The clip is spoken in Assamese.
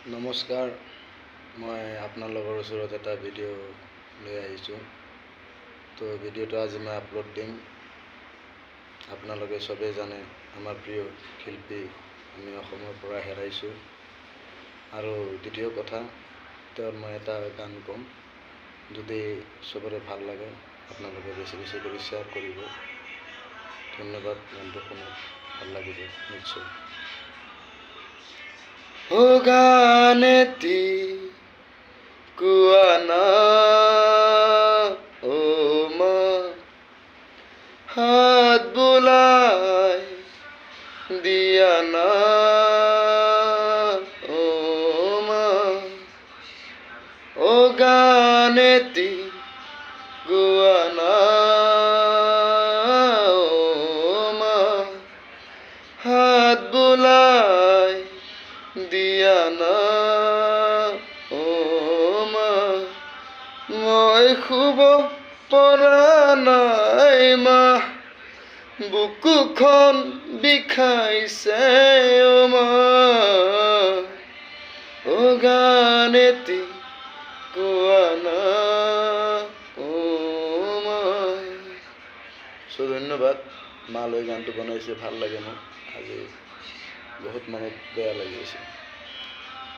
নমস্কাৰ, মই আপোনালোকৰ ওচৰত এটা ভিডিঅ' লৈ আহিছোঁ। তো ভিডিঅ'টো আজি মই আপলোড দিম। আপোনালোকে চবেই জানে আমাৰ প্ৰিয় শিল্পী আমি অসমৰ পৰা হেৰাইছোঁ। আৰু দ্বিতীয় কথা, তেওঁৰ মই এটা গান ক'ম, যদি চবৰে ভাল লাগে আপোনালোকে বেছি বেছি কৰি শ্বেয়াৰ কৰিব। ধন্যবাদ। গানটো শুনক, ভাল লাগিব নিশ্চয়। ও গান এটি কোৱা না ও মা, হাত বোলাই দিয়া না ও মা, ও গান এটি গোৱা না ও মা, হাত বোলাই দিয়া না ও মা, মই শুব পৰা নাই মা, বুকুখন বিষাইছে ও মা, ও গান এটি কোৱা না ও মা। ধন্যবাদ। মালৈ গানটো বনাইছে, ভাল লাগে মোক। আজি বহুত মনত বেয়া লাগি আছে।